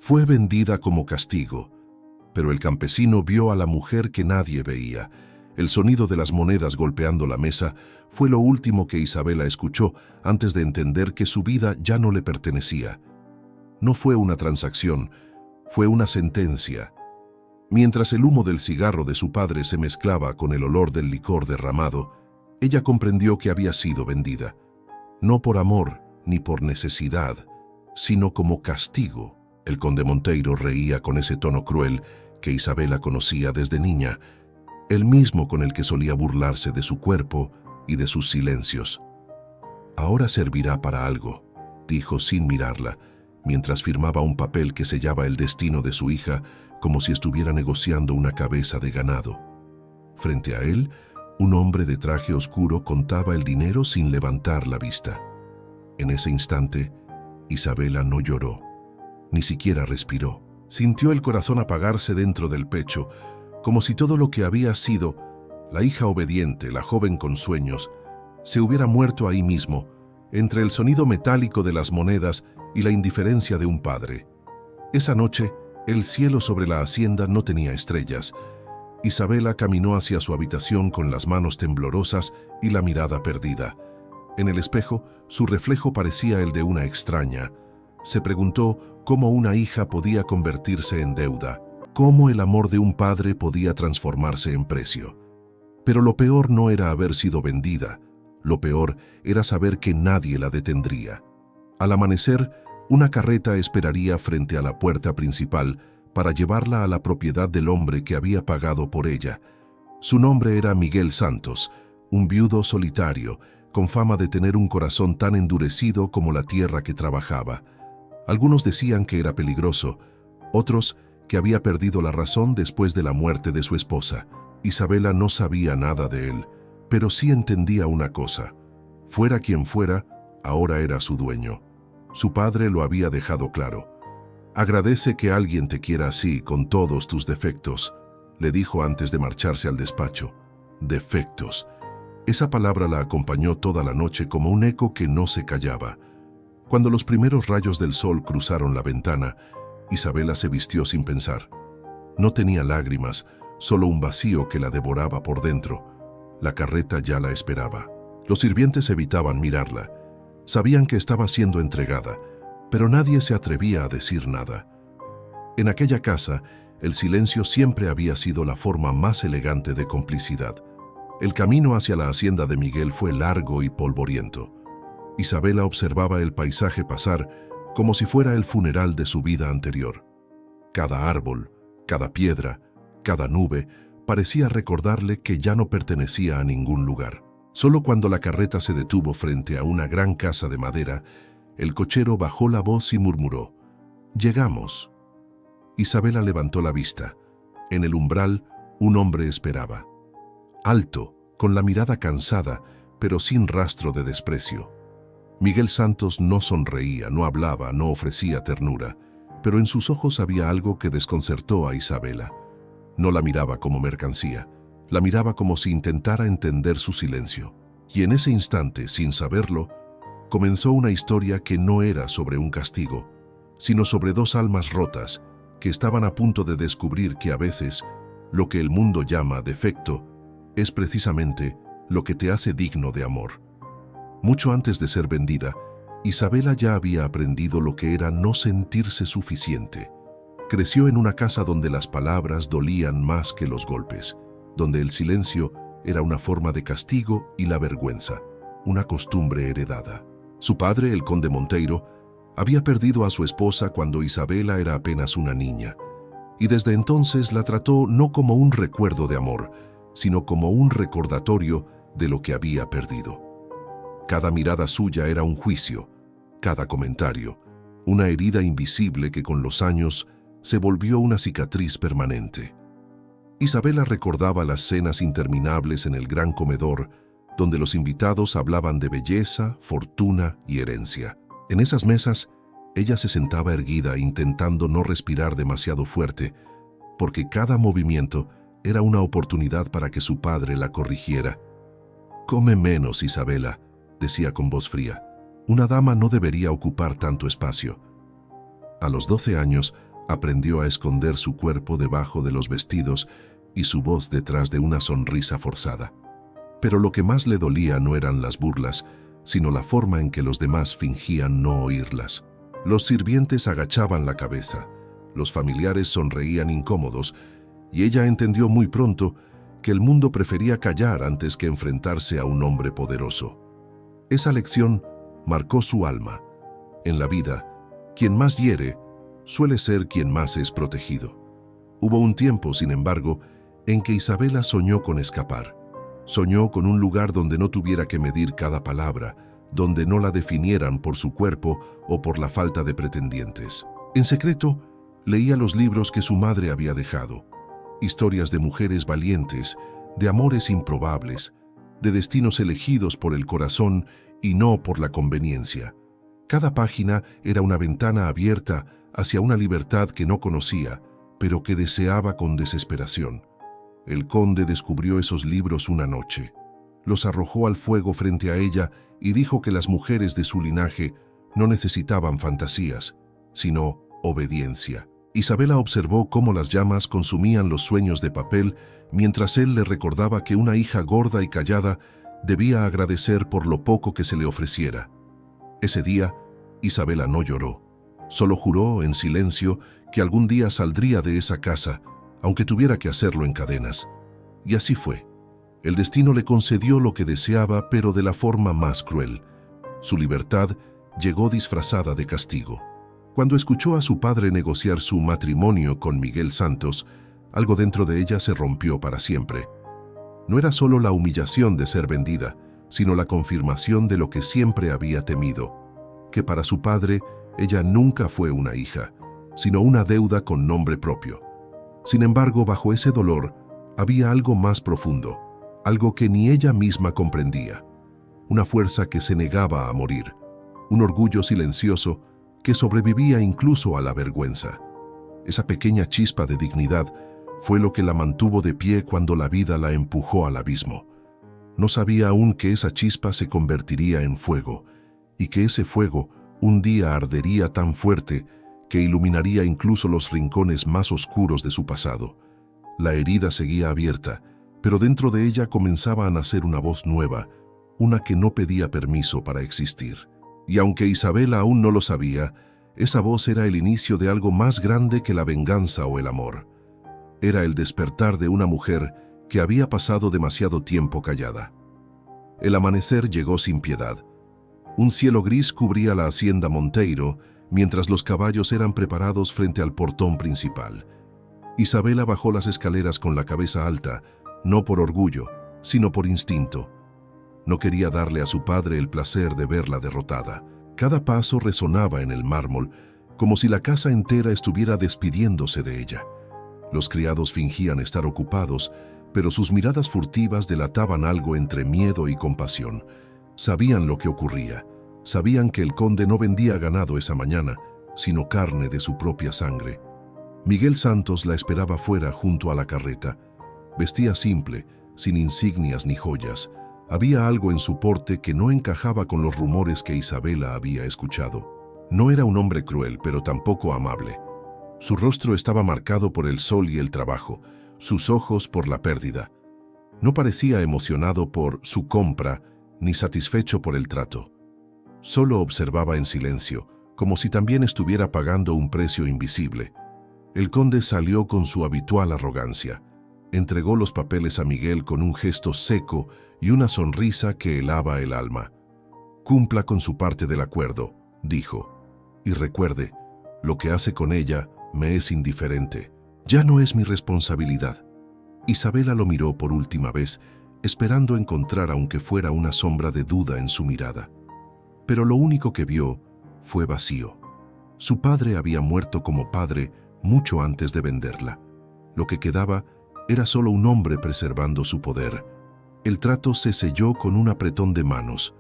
Fue vendida como castigo, pero el campesino vio a la mujer que nadie veía. El sonido de las monedas golpeando la mesa fue lo último que Isabela escuchó antes de entender que su vida ya no le pertenecía. No fue una transacción, fue una sentencia. Mientras el humo del cigarro de su padre se mezclaba con el olor del licor derramado, ella comprendió que había sido vendida, no por amor ni por necesidad, sino como castigo. El conde Monteiro reía con ese tono cruel que Isabela conocía desde niña, el mismo con el que solía burlarse de su cuerpo y de sus silencios. «Ahora servirá para algo», dijo sin mirarla, mientras firmaba un papel que sellaba el destino de su hija como si estuviera negociando una cabeza de ganado. Frente a él, un hombre de traje oscuro contaba el dinero sin levantar la vista. En ese instante, Isabela no lloró, ni siquiera respiró. Sintió el corazón apagarse dentro del pecho, como si todo lo que había sido, la hija obediente, la joven con sueños, se hubiera muerto ahí mismo, entre el sonido metálico de las monedas y la indiferencia de un padre. Esa noche, el cielo sobre la hacienda no tenía estrellas. Isabela caminó hacia su habitación con las manos temblorosas y la mirada perdida. En el espejo, su reflejo parecía el de una extraña. Se preguntó cómo una hija podía convertirse en deuda, cómo el amor de un padre podía transformarse en precio. Pero lo peor no era haber sido vendida, lo peor era saber que nadie la detendría. Al amanecer, una carreta esperaría frente a la puerta principal para llevarla a la propiedad del hombre que había pagado por ella. Su nombre era Miguel Santos, un viudo solitario, con fama de tener un corazón tan endurecido como la tierra que trabajaba. Algunos decían que era peligroso, otros que había perdido la razón después de la muerte de su esposa. Isabela no sabía nada de él, pero sí entendía una cosa. Fuera quien fuera, ahora era su dueño. Su padre lo había dejado claro. «Agradece que alguien te quiera así, con todos tus defectos», le dijo antes de marcharse al despacho. Defectos. Esa palabra la acompañó toda la noche como un eco que no se callaba. Cuando los primeros rayos del sol cruzaron la ventana, Isabela se vistió sin pensar. No tenía lágrimas, solo un vacío que la devoraba por dentro. La carreta ya la esperaba. Los sirvientes evitaban mirarla. Sabían que estaba siendo entregada, pero nadie se atrevía a decir nada. En aquella casa, el silencio siempre había sido la forma más elegante de complicidad. El camino hacia la hacienda de Miguel fue largo y polvoriento. Isabela observaba el paisaje pasar como si fuera el funeral de su vida anterior. Cada árbol, cada piedra, cada nube parecía recordarle que ya no pertenecía a ningún lugar. Solo cuando la carreta se detuvo frente a una gran casa de madera, el cochero bajó la voz y murmuró: «Llegamos». Isabela levantó la vista. En el umbral, un hombre esperaba. Alto, con la mirada cansada, pero sin rastro de desprecio. Miguel Santos no sonreía, no hablaba, no ofrecía ternura, pero en sus ojos había algo que desconcertó a Isabela. No la miraba como mercancía, la miraba como si intentara entender su silencio. Y en ese instante, sin saberlo, comenzó una historia que no era sobre un castigo, sino sobre dos almas rotas que estaban a punto de descubrir que a veces lo que el mundo llama defecto es precisamente lo que te hace digno de amor. Mucho antes de ser vendida, Isabela ya había aprendido lo que era no sentirse suficiente. Creció en una casa donde las palabras dolían más que los golpes, donde el silencio era una forma de castigo y la vergüenza, una costumbre heredada. Su padre, el conde Monteiro, había perdido a su esposa cuando Isabela era apenas una niña, y desde entonces la trató no como un recuerdo de amor, sino como un recordatorio de lo que había perdido. Cada mirada suya era un juicio, cada comentario, una herida invisible que con los años se volvió una cicatriz permanente. Isabela recordaba las cenas interminables en el gran comedor, donde los invitados hablaban de belleza, fortuna y herencia. En esas mesas, ella se sentaba erguida intentando no respirar demasiado fuerte, porque cada movimiento era una oportunidad para que su padre la corrigiera. «Come menos, Isabela», decía con voz fría. «Una dama no debería ocupar tanto espacio». A los 12 años, Aprendió a esconder su cuerpo debajo de los vestidos y su voz detrás de una sonrisa forzada. Pero lo que más le dolía no eran las burlas, sino la forma en que los demás fingían no oírlas. Los sirvientes agachaban la cabeza, los familiares sonreían incómodos, y ella entendió muy pronto que el mundo prefería callar antes que enfrentarse a un hombre poderoso. Esa lección marcó su alma. En la vida, quien más hiere suele ser quien más es protegido. Hubo un tiempo, sin embargo, en que Isabela soñó con escapar. Soñó con un lugar donde no tuviera que medir cada palabra, donde no la definieran por su cuerpo o por la falta de pretendientes. En secreto, leía los libros que su madre había dejado. Historias de mujeres valientes, de amores improbables, de destinos elegidos por el corazón y no por la conveniencia. Cada página era una ventana abierta hacia una libertad que no conocía, pero que deseaba con desesperación. El conde descubrió esos libros una noche. Los arrojó al fuego frente a ella y dijo que las mujeres de su linaje no necesitaban fantasías, sino obediencia. Isabela observó cómo las llamas consumían los sueños de papel mientras él le recordaba que una hija gorda y callada debía agradecer por lo poco que se le ofreciera. Ese día, Isabela no lloró. Solo juró en silencio que algún día saldría de esa casa, aunque tuviera que hacerlo en cadenas. Y así fue. El destino le concedió lo que deseaba, pero de la forma más cruel. Su libertad llegó disfrazada de castigo. Cuando escuchó a su padre negociar su matrimonio con Miguel Santos, algo dentro de ella se rompió para siempre. No era solo la humillación de ser vendida, sino la confirmación de lo que siempre había temido, que para su padre ella nunca fue una hija, sino una deuda con nombre propio. Sin embargo, bajo ese dolor había algo más profundo, algo que ni ella misma comprendía, una fuerza que se negaba a morir, un orgullo silencioso que sobrevivía incluso a la vergüenza. Esa pequeña chispa de dignidad fue lo que la mantuvo de pie cuando la vida la empujó al abismo. No sabía aún que esa chispa se convertiría en fuego, y que ese fuego un día ardería tan fuerte que iluminaría incluso los rincones más oscuros de su pasado. La herida seguía abierta, pero dentro de ella comenzaba a nacer una voz nueva, una que no pedía permiso para existir. Y aunque Isabela aún no lo sabía, esa voz era el inicio de algo más grande que la venganza o el amor. Era el despertar de una mujer que había pasado demasiado tiempo callada. El amanecer llegó sin piedad. Un cielo gris cubría la hacienda Monteiro, mientras los caballos eran preparados frente al portón principal. Isabela bajó las escaleras con la cabeza alta, no por orgullo, sino por instinto. No quería darle a su padre el placer de verla derrotada. Cada paso resonaba en el mármol, como si la casa entera estuviera despidiéndose de ella. Los criados fingían estar ocupados, pero sus miradas furtivas delataban algo entre miedo y compasión. Sabían lo que ocurría. Sabían que el conde no vendía ganado esa mañana, sino carne de su propia sangre. Miguel Santos la esperaba fuera junto a la carreta. Vestía simple, sin insignias ni joyas. Había algo en su porte que no encajaba con los rumores que Isabela había escuchado. No era un hombre cruel, pero tampoco amable. Su rostro estaba marcado por el sol y el trabajo, sus ojos por la pérdida. No parecía emocionado por su compra, ni satisfecho por el trato. Solo observaba en silencio, como si también estuviera pagando un precio invisible. El conde salió con su habitual arrogancia. Entregó los papeles a Miguel con un gesto seco y una sonrisa que helaba el alma. «Cumpla con su parte del acuerdo», dijo. «Y recuerde, lo que hace con ella me es indiferente. Ya no es mi responsabilidad». Isabela lo miró por última vez, esperando encontrar aunque fuera una sombra de duda en su mirada. Pero lo único que vio fue vacío. Su padre había muerto como padre mucho antes de venderla. Lo que quedaba era solo un hombre preservando su poder. El trato se selló con un apretón de manos,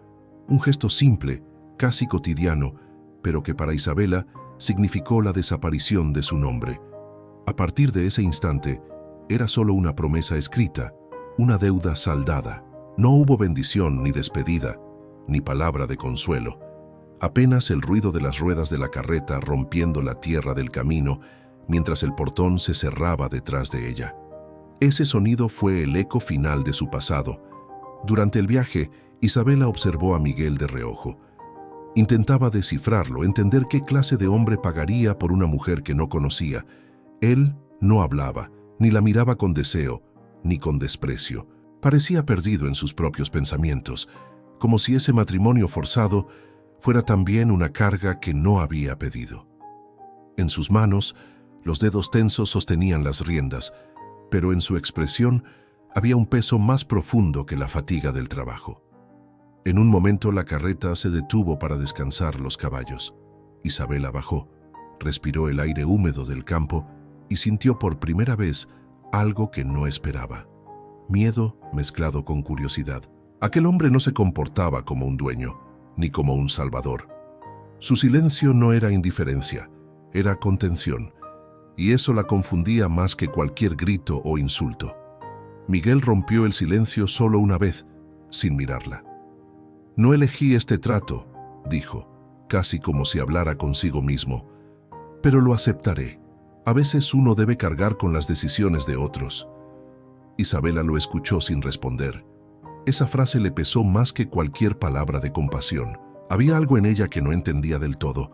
un gesto simple, casi cotidiano, pero que para Isabela significó la desaparición de su nombre. A partir de ese instante, era solo una promesa escrita, una deuda saldada. No hubo bendición ni despedida, ni palabra de consuelo. Apenas el ruido de las ruedas de la carreta rompiendo la tierra del camino, mientras el portón se cerraba detrás de ella. Ese sonido fue el eco final de su pasado. Durante el viaje, Isabela observó a Miguel de reojo. Intentaba descifrarlo, entender qué clase de hombre pagaría por una mujer que no conocía. Él no hablaba, ni la miraba con deseo, ni con desprecio. Parecía perdido en sus propios pensamientos, como si ese matrimonio forzado fuera también una carga que no había pedido. En sus manos, los dedos tensos sostenían las riendas, pero en su expresión había un peso más profundo que la fatiga del trabajo. En un momento la carreta se detuvo para descansar los caballos. Isabela bajó, respiró el aire húmedo del campo y sintió por primera vez algo que no esperaba. Miedo mezclado con curiosidad. Aquel hombre no se comportaba como un dueño, ni como un salvador. Su silencio no era indiferencia, era contención, y eso la confundía más que cualquier grito o insulto. Miguel rompió el silencio solo una vez, sin mirarla. «No elegí este trato», dijo, casi como si hablara consigo mismo, «pero lo aceptaré. A veces uno debe cargar con las decisiones de otros». Isabela lo escuchó sin responder. Esa frase le pesó más que cualquier palabra de compasión. Había algo en ella que no entendía del todo,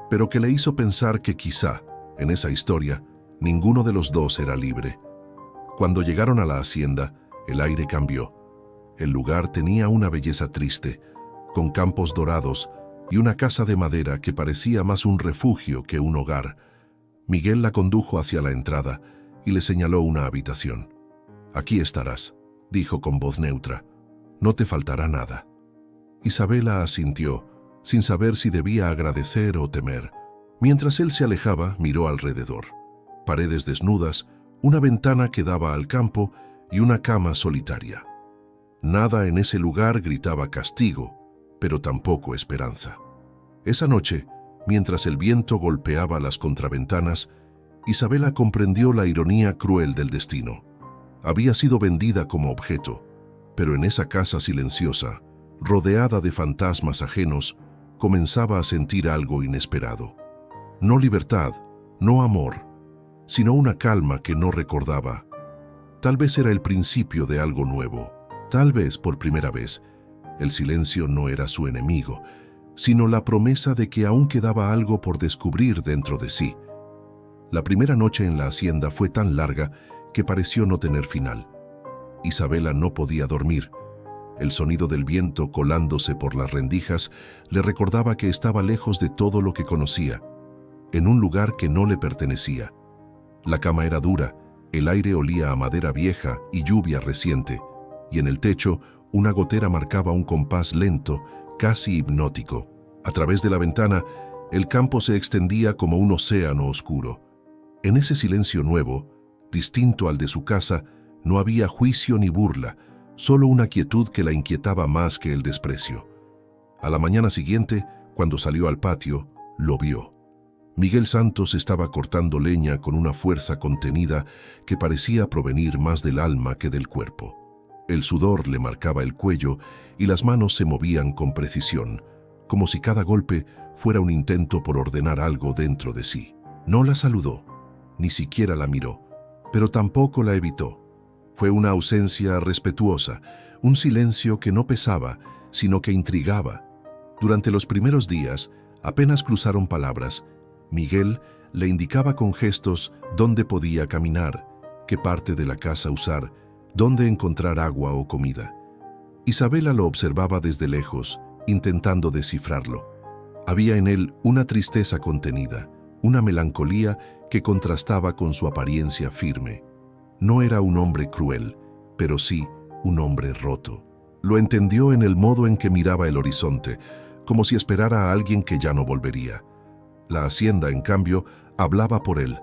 pero que le hizo pensar que quizá, en esa historia, ninguno de los dos era libre. Cuando llegaron a la hacienda, el aire cambió. El lugar tenía una belleza triste, con campos dorados y una casa de madera que parecía más un refugio que un hogar. Miguel la condujo hacia la entrada y le señaló una habitación. «Aquí estarás», dijo con voz neutra. «No te faltará nada». Isabela asintió, sin saber si debía agradecer o temer. Mientras él se alejaba, miró alrededor. Paredes desnudas, una ventana que daba al campo y una cama solitaria. Nada en ese lugar gritaba castigo, pero tampoco esperanza. Esa noche, mientras el viento golpeaba las contraventanas, Isabela comprendió la ironía cruel del destino. Había sido vendida como objeto, pero en esa casa silenciosa, rodeada de fantasmas ajenos, comenzaba a sentir algo inesperado. No libertad, no amor, sino una calma que no recordaba. Tal vez era el principio de algo nuevo. Tal vez, por primera vez, el silencio no era su enemigo, sino la promesa de que aún quedaba algo por descubrir dentro de sí. La primera noche en la hacienda fue tan larga que pareció no tener final. Isabela no podía dormir. El sonido del viento colándose por las rendijas le recordaba que estaba lejos de todo lo que conocía, en un lugar que no le pertenecía. La cama era dura, el aire olía a madera vieja y lluvia reciente, y en el techo una gotera marcaba un compás lento, casi hipnótico. A través de la ventana, el campo se extendía como un océano oscuro. En ese silencio nuevo, distinto al de su casa, no había juicio ni burla, solo una quietud que la inquietaba más que el desprecio. A la mañana siguiente, cuando salió al patio, lo vio. Miguel Santos estaba cortando leña con una fuerza contenida que parecía provenir más del alma que del cuerpo. El sudor le marcaba el cuello y las manos se movían con precisión, como si cada golpe fuera un intento por ordenar algo dentro de sí. No la saludó, ni siquiera la miró, pero tampoco la evitó. Fue una ausencia respetuosa, un silencio que no pesaba, sino que intrigaba. Durante los primeros días, apenas cruzaron palabras. Miguel le indicaba con gestos dónde podía caminar, qué parte de la casa usar, dónde encontrar agua o comida. Isabela lo observaba desde lejos, intentando descifrarlo. Había en él una tristeza contenida, una melancolía que contrastaba con su apariencia firme. No era un hombre cruel, pero sí un hombre roto. Lo entendió en el modo en que miraba el horizonte, como si esperara a alguien que ya no volvería. La hacienda, en cambio, hablaba por él.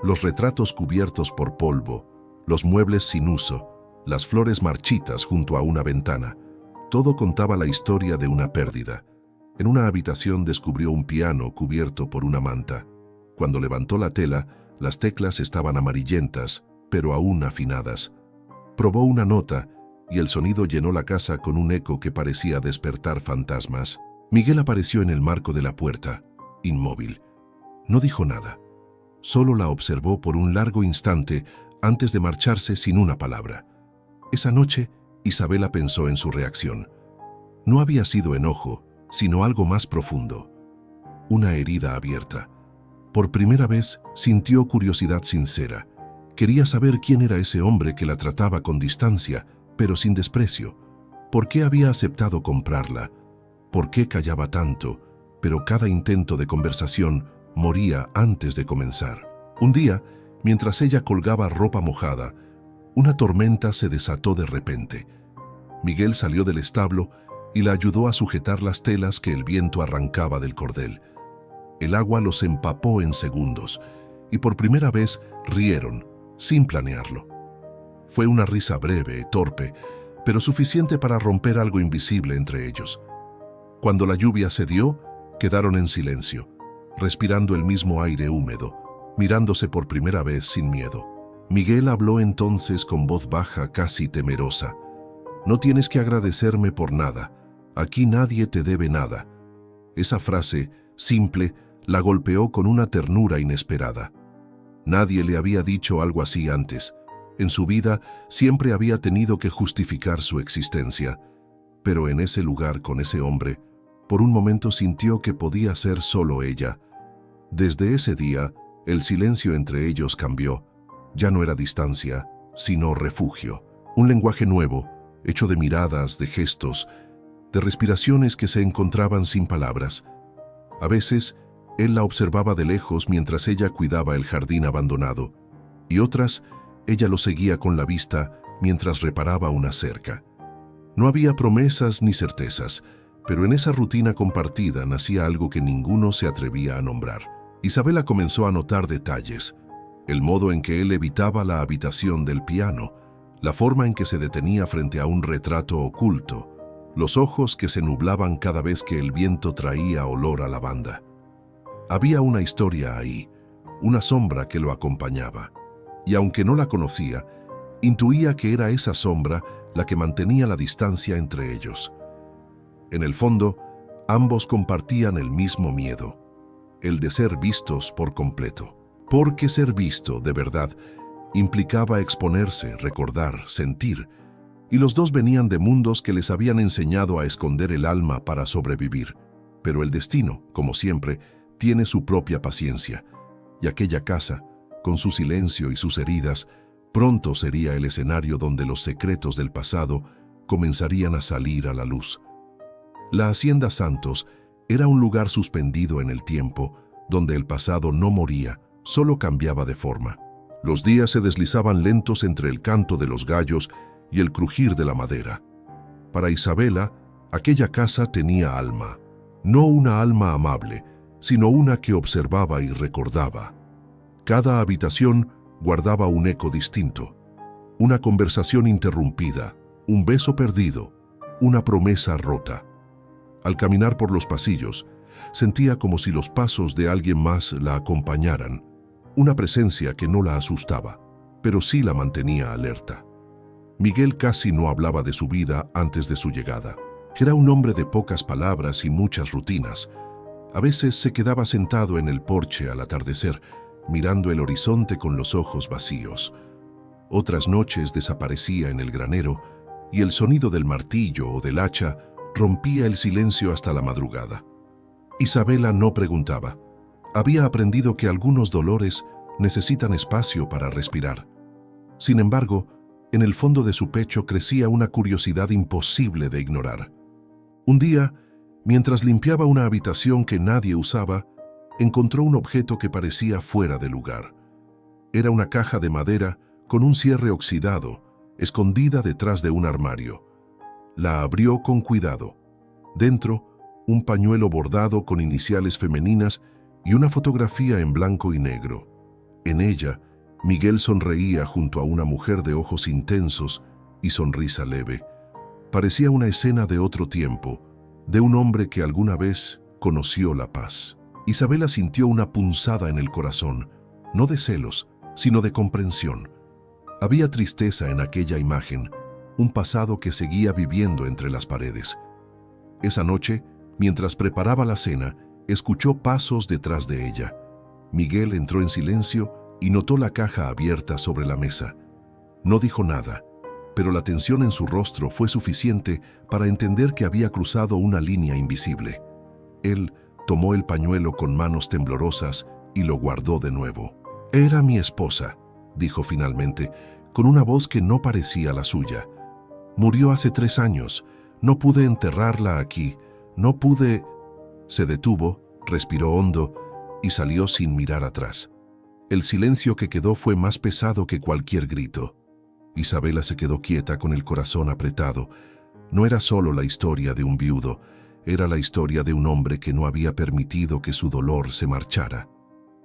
Los retratos cubiertos por polvo, los muebles sin uso, las flores marchitas junto a una ventana. Todo contaba la historia de una pérdida. En una habitación descubrió un piano cubierto por una manta. Cuando levantó la tela, las teclas estaban amarillentas, pero aún afinadas. Probó una nota y el sonido llenó la casa con un eco que parecía despertar fantasmas. Miguel apareció en el marco de la puerta, inmóvil. No dijo nada. solo la observó por un largo instante antes de marcharse sin una palabra. Esa noche, Isabela pensó en su reacción. No había sido enojo, sino algo más profundo. Una herida abierta. Por primera vez sintió curiosidad sincera. Quería saber quién era ese hombre que la trataba con distancia, pero sin desprecio. ¿Por qué había aceptado comprarla? ¿Por qué callaba tanto? Pero cada intento de conversación moría antes de comenzar. Un día, mientras ella colgaba ropa mojada, una tormenta se desató de repente. Miguel salió del establo y la ayudó a sujetar las telas que el viento arrancaba del cordel. El agua los empapó en segundos y por primera vez rieron, sin planearlo. Fue una risa breve, torpe, pero suficiente para romper algo invisible entre ellos. Cuando la lluvia cedió, quedaron en silencio, respirando el mismo aire húmedo, mirándose por primera vez sin miedo. Miguel habló entonces con voz baja, casi temerosa. «No tienes que agradecerme por nada. Aquí nadie te debe nada». Esa frase, simple, la golpeó con una ternura inesperada. Nadie le había dicho algo así antes. En su vida siempre había tenido que justificar su existencia. Pero en ese lugar con ese hombre, por un momento sintió que podía ser solo ella. Desde ese día, el silencio entre ellos cambió. Ya no era distancia, sino refugio. Un lenguaje nuevo, hecho de miradas, de gestos, de respiraciones que se encontraban sin palabras. A veces, él la observaba de lejos mientras ella cuidaba el jardín abandonado, y otras, ella lo seguía con la vista mientras reparaba una cerca. No había promesas ni certezas, pero en esa rutina compartida nacía algo que ninguno se atrevía a nombrar. Isabela comenzó a notar detalles: el modo en que él evitaba la habitación del piano, la forma en que se detenía frente a un retrato oculto, los ojos que se nublaban cada vez que el viento traía olor a lavanda. Había una historia ahí, una sombra que lo acompañaba, y aunque no la conocía, intuía que era esa sombra la que mantenía la distancia entre ellos. En el fondo, ambos compartían el mismo miedo, el de ser vistos por completo. Porque ser visto, de verdad, implicaba exponerse, recordar, sentir, y los dos venían de mundos que les habían enseñado a esconder el alma para sobrevivir. Pero el destino, como siempre, tiene su propia paciencia, y aquella casa, con su silencio y sus heridas, pronto sería el escenario donde los secretos del pasado comenzarían a salir a la luz. La Hacienda Santos era un lugar suspendido en el tiempo, donde el pasado no moría, solo cambiaba de forma. Los días se deslizaban lentos entre el canto de los gallos y el crujir de la madera. Para Isabela, aquella casa tenía alma. No una alma amable, sino una que observaba y recordaba. Cada habitación guardaba un eco distinto. Una conversación interrumpida, un beso perdido, una promesa rota. Al caminar por los pasillos, sentía como si los pasos de alguien más la acompañaran, una presencia que no la asustaba, pero sí la mantenía alerta. Miguel casi no hablaba de su vida antes de su llegada. Era un hombre de pocas palabras y muchas rutinas. A veces se quedaba sentado en el porche al atardecer, mirando el horizonte con los ojos vacíos. Otras noches desaparecía en el granero y el sonido del martillo o del hacha rompía el silencio hasta la madrugada. Isabela no preguntaba. Había aprendido que algunos dolores necesitan espacio para respirar. Sin embargo, en el fondo de su pecho crecía una curiosidad imposible de ignorar. Un día, mientras limpiaba una habitación que nadie usaba, encontró un objeto que parecía fuera de lugar. Era una caja de madera con un cierre oxidado, escondida detrás de un armario. La abrió con cuidado. Dentro, un pañuelo bordado con iniciales femeninas y una fotografía en blanco y negro. En ella, Miguel sonreía junto a una mujer de ojos intensos y sonrisa leve. Parecía una escena de otro tiempo, de un hombre que alguna vez conoció la paz. Isabela sintió una punzada en el corazón, no de celos, sino de comprensión. Había tristeza en aquella imagen, un pasado que seguía viviendo entre las paredes. Esa noche, mientras preparaba la cena, escuchó pasos detrás de ella. Miguel entró en silencio y notó la caja abierta sobre la mesa. No dijo nada, pero la tensión en su rostro fue suficiente para entender que había cruzado una línea invisible. Él tomó el pañuelo con manos temblorosas y lo guardó de nuevo. «Era mi esposa», dijo finalmente, con una voz que no parecía la suya. «Murió hace 3 años. No pude enterrarla aquí. No pude...» Se detuvo, respiró hondo y salió sin mirar atrás. El silencio que quedó fue más pesado que cualquier grito. Isabela se quedó quieta con el corazón apretado. No era solo la historia de un viudo, era la historia de un hombre que no había permitido que su dolor se marchara.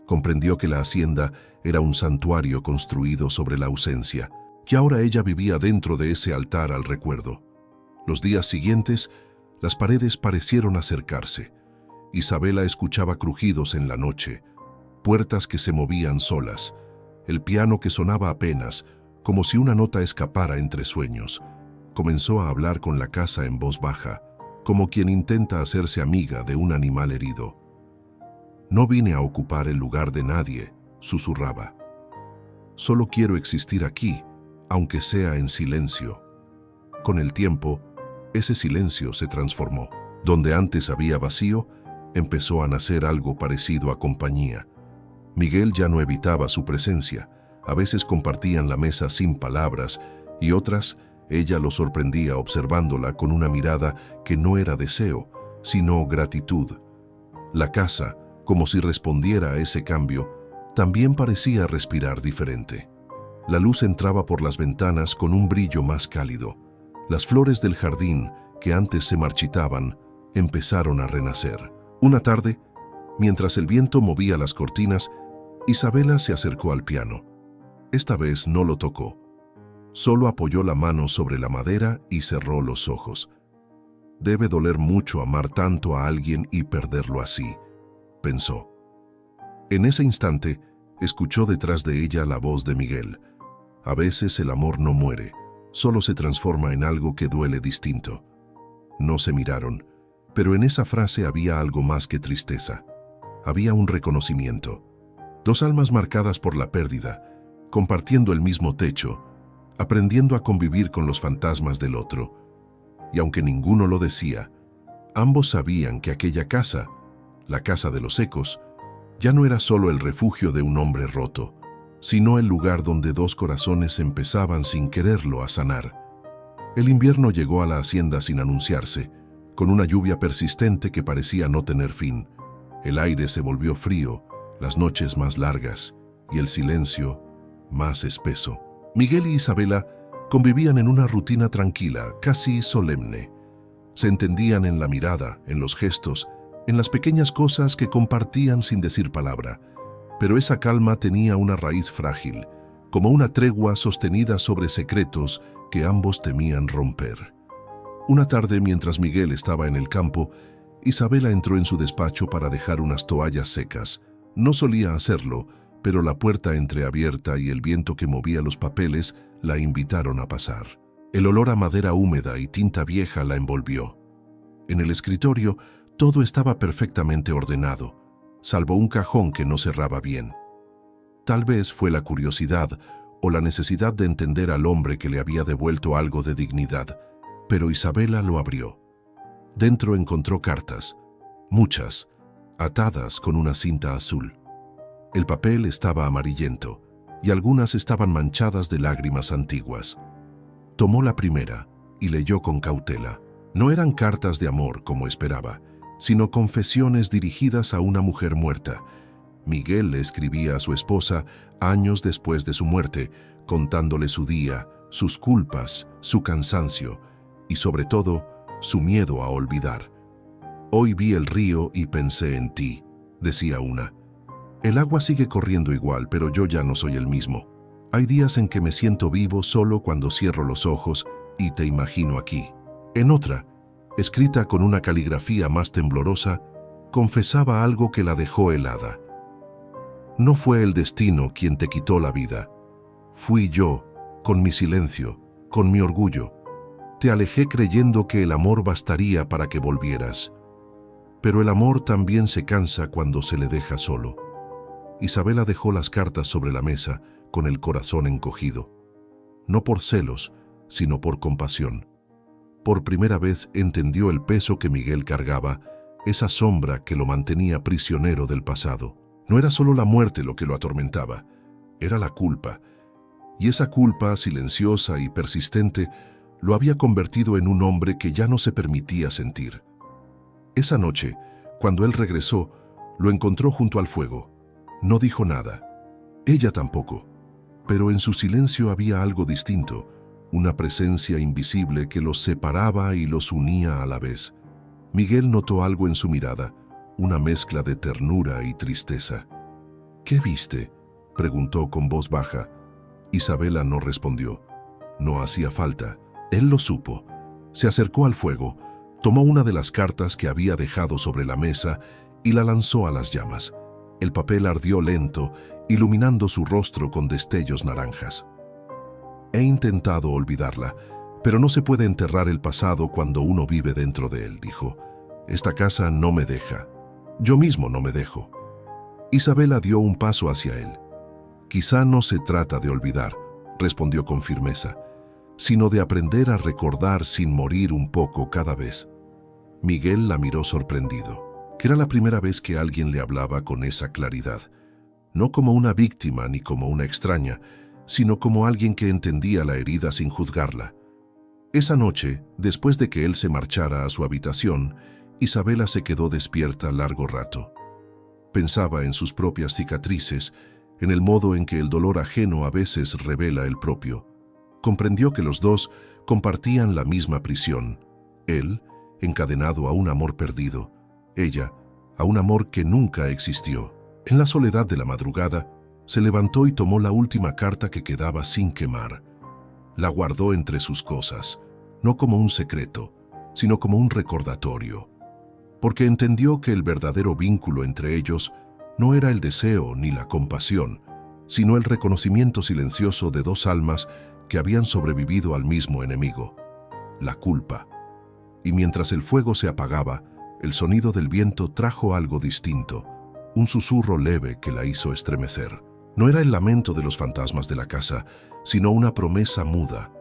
Comprendió que la hacienda era un santuario construido sobre la ausencia, que ahora ella vivía dentro de ese altar al recuerdo. Los días siguientes, las paredes parecieron acercarse. Isabela escuchaba crujidos en la noche, puertas que se movían solas, el piano que sonaba apenas, como si una nota escapara entre sueños. Comenzó a hablar con la casa en voz baja, como quien intenta hacerse amiga de un animal herido. «No vine a ocupar el lugar de nadie», susurraba. «Solo quiero existir aquí, aunque sea en silencio». Con el tiempo, ese silencio se transformó. Donde antes había vacío, empezó a nacer algo parecido a compañía. Miguel ya no evitaba su presencia. A veces compartían la mesa sin palabras y otras, ella lo sorprendía observándola con una mirada que no era deseo, sino gratitud. La casa, como si respondiera a ese cambio, también parecía respirar diferente. La luz entraba por las ventanas con un brillo más cálido. Las flores del jardín, que antes se marchitaban, empezaron a renacer. Una tarde, mientras el viento movía las cortinas, Isabela se acercó al piano. Esta vez no lo tocó. Solo apoyó la mano sobre la madera y cerró los ojos. «Debe doler mucho amar tanto a alguien y perderlo así», pensó. En ese instante, escuchó detrás de ella la voz de Miguel. «A veces el amor no muere, solo se transforma en algo que duele distinto». No se miraron, pero en esa frase había algo más que tristeza. Había un reconocimiento. 2 almas marcadas por la pérdida, compartiendo el mismo techo, aprendiendo a convivir con los fantasmas del otro. Y aunque ninguno lo decía, ambos sabían que aquella casa, la casa de los ecos, ya no era solo el refugio de un hombre roto, sino el lugar donde 2 corazones empezaban sin quererlo a sanar. El invierno llegó a la hacienda sin anunciarse, con una lluvia persistente que parecía no tener fin. El aire se volvió frío, las noches más largas y el silencio más espeso. Miguel y Isabela convivían en una rutina tranquila, casi solemne. Se entendían en la mirada, en los gestos, en las pequeñas cosas que compartían sin decir palabra. Pero esa calma tenía una raíz frágil, como una tregua sostenida sobre secretos que ambos temían romper. Una tarde, mientras Miguel estaba en el campo, Isabela entró en su despacho para dejar unas toallas secas. No solía hacerlo, pero la puerta entreabierta y el viento que movía los papeles la invitaron a pasar. El olor a madera húmeda y tinta vieja la envolvió. En el escritorio todo estaba perfectamente ordenado, salvo un cajón que no cerraba bien. Tal vez fue la curiosidad o la necesidad de entender al hombre que le había devuelto algo de dignidad, pero Isabela lo abrió. Dentro encontró cartas, muchas, atadas con una cinta azul. El papel estaba amarillento y algunas estaban manchadas de lágrimas antiguas. Tomó la primera y leyó con cautela. No eran cartas de amor como esperaba, sino confesiones dirigidas a una mujer muerta. Miguel le escribía a su esposa años después de su muerte, contándole su día, sus culpas, su cansancio y sobre todo su miedo a olvidar. «Hoy vi el río y pensé en ti», decía una. «El agua sigue corriendo igual, pero yo ya no soy el mismo. Hay días en que me siento vivo solo cuando cierro los ojos y te imagino aquí». En otra, escrita con una caligrafía más temblorosa, confesaba algo que la dejó helada. «No fue el destino quien te quitó la vida. Fui yo, con mi silencio, con mi orgullo. Te alejé creyendo que el amor bastaría para que volvieras. Pero el amor también se cansa cuando se le deja solo. Isabela dejó las cartas sobre la mesa con el corazón encogido. No por celos, sino por compasión. Por primera vez entendió el peso que Miguel cargaba, esa sombra que lo mantenía prisionero del pasado. No era solo la muerte lo que lo atormentaba, era la culpa. Y esa culpa, silenciosa y persistente, lo había convertido en un hombre que ya no se permitía sentir. Esa noche, cuando él regresó, lo encontró junto al fuego. No dijo nada. Ella tampoco. Pero en su silencio había algo distinto, una presencia invisible que los separaba y los unía a la vez. Miguel notó algo en su mirada, una mezcla de ternura y tristeza. ¿Qué viste?, preguntó con voz baja. Isabela no respondió. No hacía falta. Él lo supo. Se acercó al fuego, tomó una de las cartas que había dejado sobre la mesa y la lanzó a las llamas. El papel ardió lento, iluminando su rostro con destellos naranjas. He intentado olvidarla, pero no se puede enterrar el pasado cuando uno vive dentro de él, dijo. Esta casa no me deja. Yo mismo no me dejo. Isabela dio un paso hacia él. Quizá no se trata de olvidar, respondió con firmeza, sino de aprender a recordar sin morir un poco cada vez. Miguel la miró sorprendido, que era la primera vez que alguien le hablaba con esa claridad, no como una víctima ni como una extraña, sino como alguien que entendía la herida sin juzgarla. Esa noche, después de que él se marchara a su habitación, Isabela se quedó despierta largo rato. Pensaba en sus propias cicatrices, en el modo en que el dolor ajeno a veces revela el propio. Comprendió que los dos compartían la misma prisión. Él, encadenado a un amor perdido. Ella, a un amor que nunca existió. En la soledad de la madrugada, se levantó y tomó la última carta que quedaba sin quemar. La guardó entre sus cosas, no como un secreto, sino como un recordatorio. Porque entendió que el verdadero vínculo entre ellos no era el deseo ni la compasión, sino el reconocimiento silencioso de dos almas que habían sobrevivido al mismo enemigo, la culpa. Y mientras el fuego se apagaba, el sonido del viento trajo algo distinto, un susurro leve que la hizo estremecer. No era el lamento de los fantasmas de la casa, sino una promesa muda.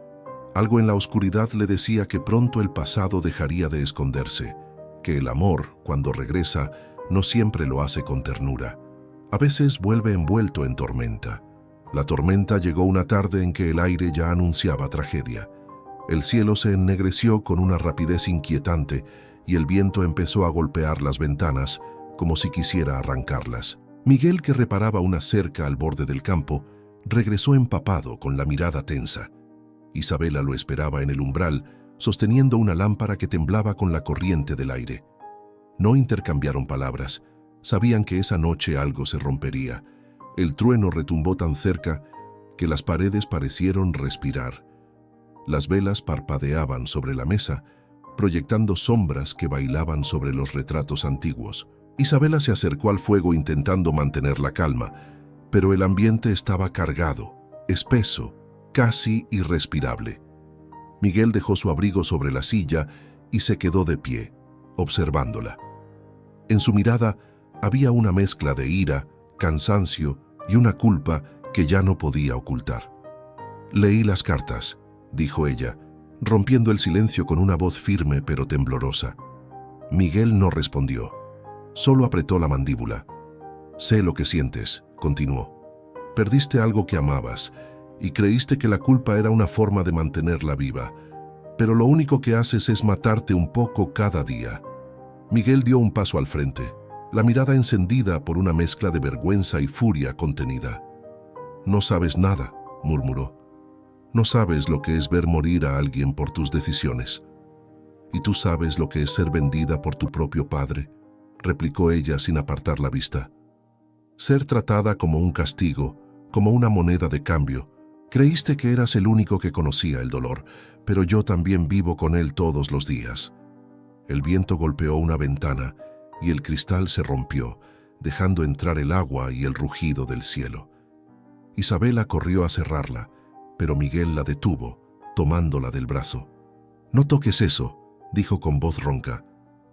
Algo en la oscuridad le decía que pronto el pasado dejaría de esconderse, que el amor, cuando regresa, no siempre lo hace con ternura. A veces vuelve envuelto en tormenta. La tormenta llegó una tarde en que el aire ya anunciaba tragedia. El cielo se ennegreció con una rapidez inquietante y el viento empezó a golpear las ventanas como si quisiera arrancarlas. Miguel, que reparaba una cerca al borde del campo, regresó empapado con la mirada tensa. Isabela lo esperaba en el umbral, sosteniendo una lámpara que temblaba con la corriente del aire. No intercambiaron palabras. Sabían que esa noche algo se rompería. El trueno retumbó tan cerca que las paredes parecieron respirar. Las velas parpadeaban sobre la mesa, proyectando sombras que bailaban sobre los retratos antiguos. Isabela se acercó al fuego intentando mantener la calma, pero el ambiente estaba cargado, espeso, casi irrespirable. Miguel dejó su abrigo sobre la silla y se quedó de pie, observándola. En su mirada había una mezcla de ira, cansancio y una culpa que ya no podía ocultar. «Leí las cartas», dijo ella, rompiendo el silencio con una voz firme pero temblorosa. Miguel no respondió, solo apretó la mandíbula. «Sé lo que sientes», continuó. «Perdiste algo que amabas y creíste que la culpa era una forma de mantenerla viva, pero lo único que haces es matarte un poco cada día». Miguel dio un paso al frente, la mirada encendida por una mezcla de vergüenza y furia contenida. «No sabes nada», murmuró. «No sabes lo que es ver morir a alguien por tus decisiones. ¿Y tú sabes lo que es ser vendida por tu propio padre?», replicó ella sin apartar la vista. «Ser tratada como un castigo, como una moneda de cambio. Creíste que eras el único que conocía el dolor, pero yo también vivo con él todos los días». El viento golpeó una ventana y el cristal se rompió, dejando entrar el agua y el rugido del cielo. Isabela corrió a cerrarla, pero Miguel la detuvo, tomándola del brazo. «No toques eso», dijo con voz ronca,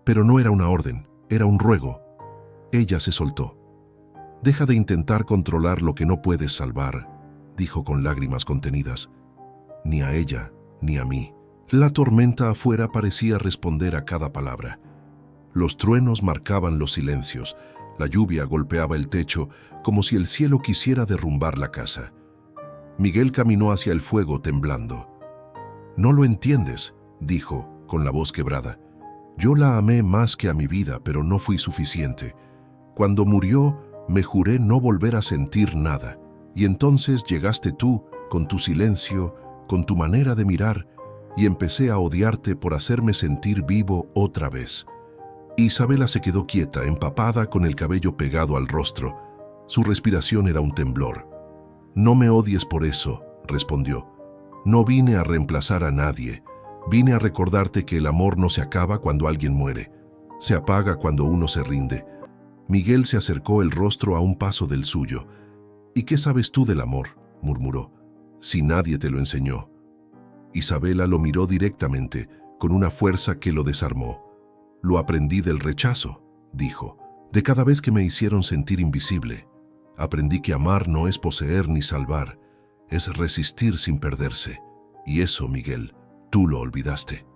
pero no era una orden, era un ruego. Ella se soltó. Deja de intentar controlar lo que no puedes salvar, dijo con lágrimas contenidas. Ni a ella, ni a mí. La tormenta afuera parecía responder a cada palabra. Los truenos marcaban los silencios, la lluvia golpeaba el techo como si el cielo quisiera derrumbar la casa. Miguel caminó hacia el fuego temblando. «No lo entiendes», dijo, con la voz quebrada. «Yo la amé más que a mi vida, pero no fui suficiente. Cuando murió, me juré no volver a sentir nada. Y entonces llegaste tú, con tu silencio, con tu manera de mirar, y empecé a odiarte por hacerme sentir vivo otra vez». Isabela se quedó quieta, empapada, con el cabello pegado al rostro. Su respiración era un temblor. «No me odies por eso», respondió. «No vine a reemplazar a nadie. Vine a recordarte que el amor no se acaba cuando alguien muere. Se apaga cuando uno se rinde». Miguel se acercó el rostro a un paso del suyo. «¿Y qué sabes tú del amor?», murmuró. «Si nadie te lo enseñó». Isabela lo miró directamente, con una fuerza que lo desarmó. «Lo aprendí del rechazo», dijo, «de cada vez que me hicieron sentir invisible. Aprendí que amar no es poseer ni salvar, es resistir sin perderse. Y eso, Miguel, tú lo olvidaste».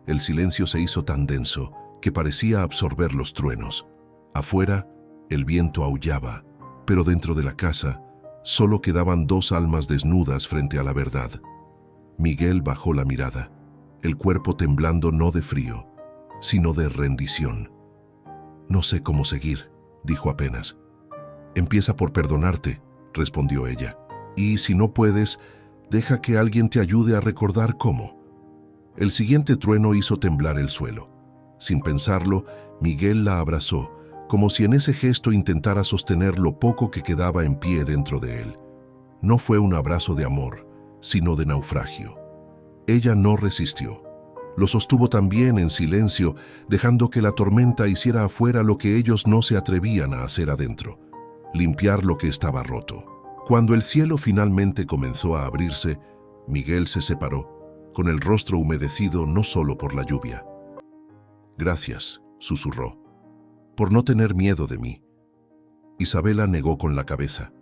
El silencio se hizo tan denso que parecía absorber los truenos. Afuera, el viento aullaba, pero dentro de la casa solo quedaban dos almas desnudas frente a la verdad. Miguel bajó la mirada, el cuerpo temblando no de frío, sino de rendición. «No sé cómo seguir», dijo apenas. «Empieza por perdonarte», respondió ella. «Y si no puedes, deja que alguien te ayude a recordar cómo». El siguiente trueno hizo temblar el suelo. Sin pensarlo, Miguel la abrazó, como si en ese gesto intentara sostener lo poco que quedaba en pie dentro de él. No fue un abrazo de amor, sino de naufragio. Ella no resistió. Lo sostuvo también en silencio, dejando que la tormenta hiciera afuera lo que ellos no se atrevían a hacer adentro, limpiar lo que estaba roto. Cuando el cielo finalmente comenzó a abrirse, Miguel se separó, con el rostro humedecido no solo por la lluvia. «Gracias», susurró, «por no tener miedo de mí». Isabela negó con la cabeza.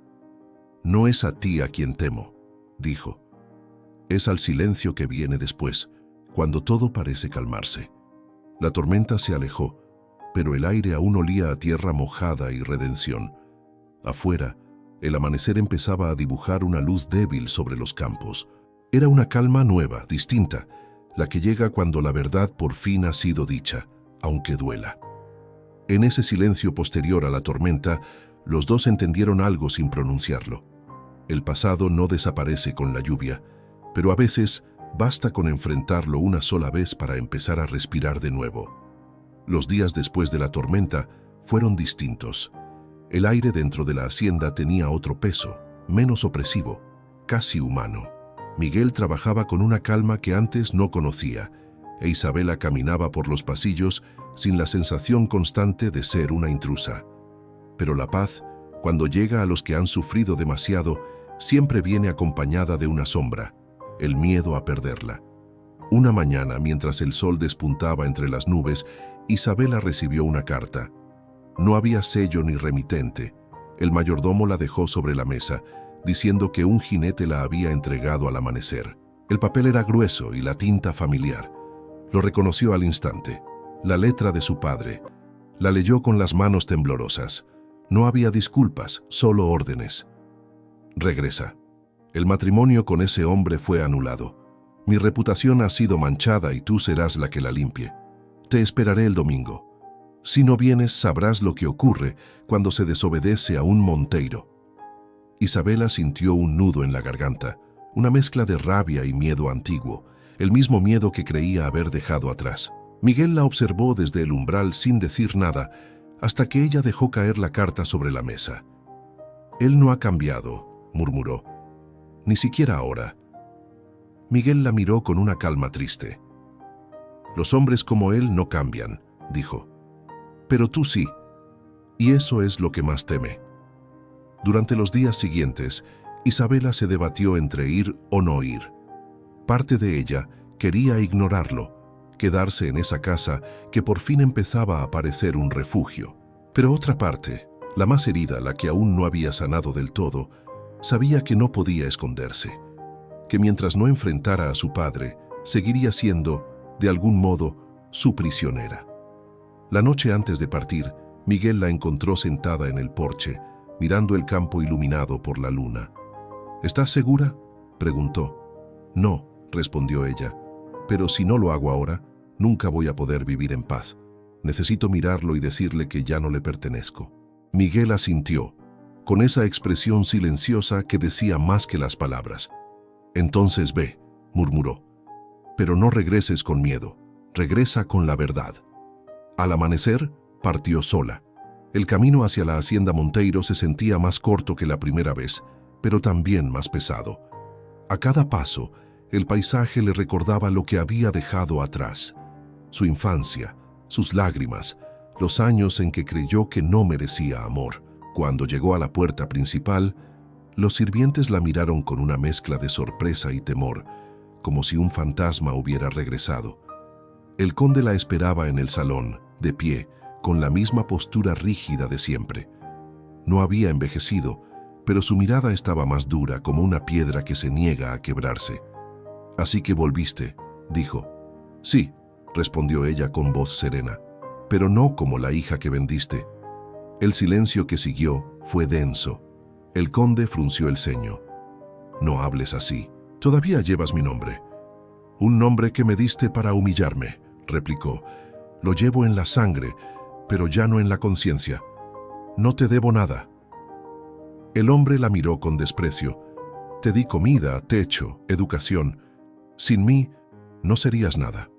«No es a ti a quien temo», dijo. «Es al silencio que viene después, cuando todo parece calmarse». La tormenta se alejó, pero el aire aún olía a tierra mojada y redención. Afuera, el amanecer empezaba a dibujar una luz débil sobre los campos. Era una calma nueva, distinta, la que llega cuando la verdad por fin ha sido dicha, aunque duela. En ese silencio posterior a la tormenta, los dos entendieron algo sin pronunciarlo. El pasado no desaparece con la lluvia, pero a veces basta con enfrentarlo una sola vez para empezar a respirar de nuevo. Los días después de la tormenta fueron distintos. El aire dentro de la hacienda tenía otro peso, menos opresivo, casi humano. Miguel trabajaba con una calma que antes no conocía, e Isabela caminaba por los pasillos sin la sensación constante de ser una intrusa. Pero la paz, cuando llega a los que han sufrido demasiado, siempre viene acompañada de una sombra, el miedo a perderla. Una mañana, mientras el sol despuntaba entre las nubes, Isabela recibió una carta. No había sello ni remitente. El mayordomo la dejó sobre la mesa, diciendo que un jinete la había entregado al amanecer. El papel era grueso y la tinta familiar. Lo reconoció al instante. La letra de su padre. La leyó con las manos temblorosas. No había disculpas, solo órdenes. «Regresa. El matrimonio con ese hombre fue anulado. Mi reputación ha sido manchada y tú serás la que la limpie. Te esperaré el domingo. Si no vienes, sabrás lo que ocurre cuando se desobedece a un monteiro». Isabela sintió un nudo en la garganta, una mezcla de rabia y miedo antiguo, el mismo miedo que creía haber dejado atrás. Miguel la observó desde el umbral sin decir nada, hasta que ella dejó caer la carta sobre la mesa. «Él no ha cambiado», murmuró. «Ni siquiera ahora». Miguel la miró con una calma triste. «Los hombres como él no cambian», dijo. «Pero tú sí, y eso es lo que más teme». Durante los días siguientes, Isabela se debatió entre ir o no ir. Parte de ella quería ignorarlo, quedarse en esa casa que por fin empezaba a parecer un refugio. Pero otra parte, La más herida, la que aún no había sanado del todo, sabía que no podía esconderse, que mientras no enfrentara a su padre, seguiría siendo, de algún modo, su prisionera. La noche antes de partir, Miguel la encontró sentada en el porche, mirando el campo iluminado por la luna. ¿Estás segura?, preguntó. No, respondió ella, pero si no lo hago ahora, nunca voy a poder vivir en paz. Necesito mirarlo y decirle que ya no le pertenezco. Miguel asintió, con esa expresión silenciosa que decía más que las palabras. Entonces ve, murmuró, pero no regreses con miedo, regresa con la verdad. Al amanecer, partió sola. El camino hacia la hacienda Monteiro se sentía más corto que la primera vez, pero también más pesado. A cada paso, el paisaje le recordaba lo que había dejado atrás. Su infancia, sus lágrimas, los años en que creyó que no merecía amor. Cuando llegó a la puerta principal, los sirvientes la miraron con una mezcla de sorpresa y temor, como si un fantasma hubiera regresado. El conde la esperaba en el salón, de pie, con la misma postura rígida de siempre. No había envejecido, pero su mirada estaba más dura, como una piedra que se niega a quebrarse. «Así que volviste», dijo. «Sí», respondió ella con voz serena, «pero no como la hija que vendiste». El silencio que siguió fue denso. El conde frunció el ceño. «No hables así. Todavía llevas mi nombre». «Un nombre que me diste para humillarme», replicó. «Lo llevo en la sangre, pero ya no en la conciencia. No te debo nada». El hombre la miró con desprecio. «Te di comida, techo, educación. Sin mí, no serías nada».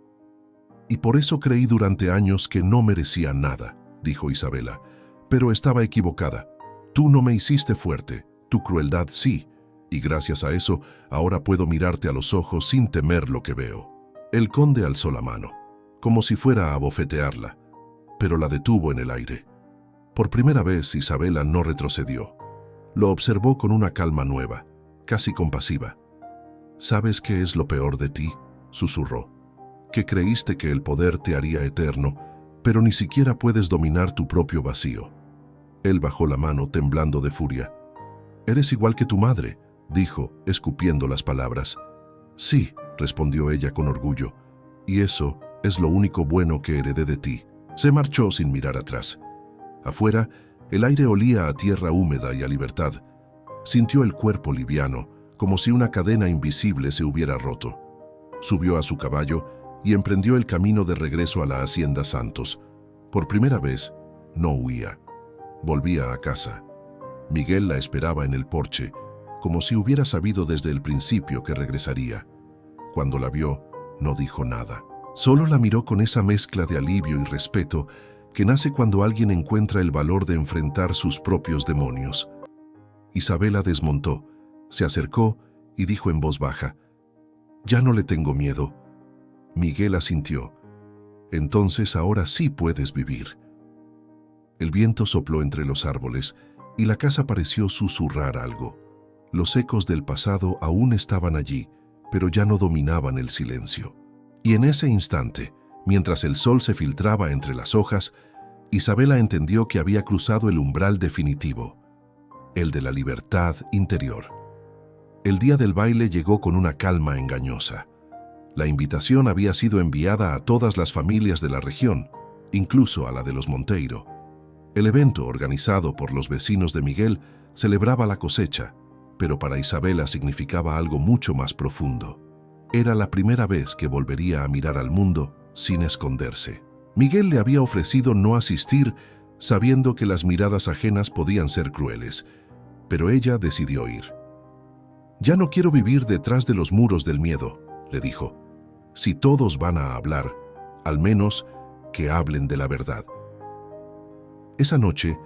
«Y por eso creí durante años que no merecía nada», dijo Isabela. «Pero estaba equivocada. Tú no me hiciste fuerte, tu crueldad sí, y gracias a eso ahora puedo mirarte a los ojos sin temer lo que veo». El conde alzó la mano, como si fuera a abofetearla, pero la detuvo en el aire. Por primera vez Isabela no retrocedió. Lo observó con una calma nueva, casi compasiva. «¿Sabes qué es lo peor de ti?», susurró. «Que creíste que el poder te haría eterno, pero ni siquiera puedes dominar tu propio vacío». Él bajó la mano temblando de furia. «Eres igual que tu madre», dijo, escupiendo las palabras. «Sí», respondió ella con orgullo, «y eso es lo único bueno que heredé de ti». Se marchó sin mirar atrás. Afuera, el aire olía a tierra húmeda y a libertad. Sintió el cuerpo liviano, como si una cadena invisible se hubiera roto. Subió a su caballo y emprendió el camino de regreso a la hacienda Santos. Por primera vez, no huía. Volvía a casa. Miguel la esperaba en el porche, como si hubiera sabido desde el principio que regresaría. Cuando la vio, no dijo nada. Solo la miró con esa mezcla de alivio y respeto que nace cuando alguien encuentra el valor de enfrentar sus propios demonios. Isabela desmontó, se acercó y dijo en voz baja: «Ya no le tengo miedo». Miguel asintió. «Entonces ahora sí puedes vivir». El viento sopló entre los árboles y la casa pareció susurrar algo. Los ecos del pasado aún estaban allí, pero ya no dominaban el silencio. Y en ese instante, mientras el sol se filtraba entre las hojas, Isabela entendió que había cruzado el umbral definitivo, el de la libertad interior. El día del baile llegó con una calma engañosa. La invitación había sido enviada a todas las familias de la región, incluso a la de los Monteiro. El evento, organizado por los vecinos de Miguel, celebraba la cosecha, pero para Isabela significaba algo mucho más profundo. Era la primera vez que volvería a mirar al mundo sin esconderse. Miguel le había ofrecido no asistir, sabiendo que las miradas ajenas podían ser crueles, pero ella decidió ir. «Ya no quiero vivir detrás de los muros del miedo», le dijo. «Si todos van a hablar, al menos que hablen de la verdad». Esa noche,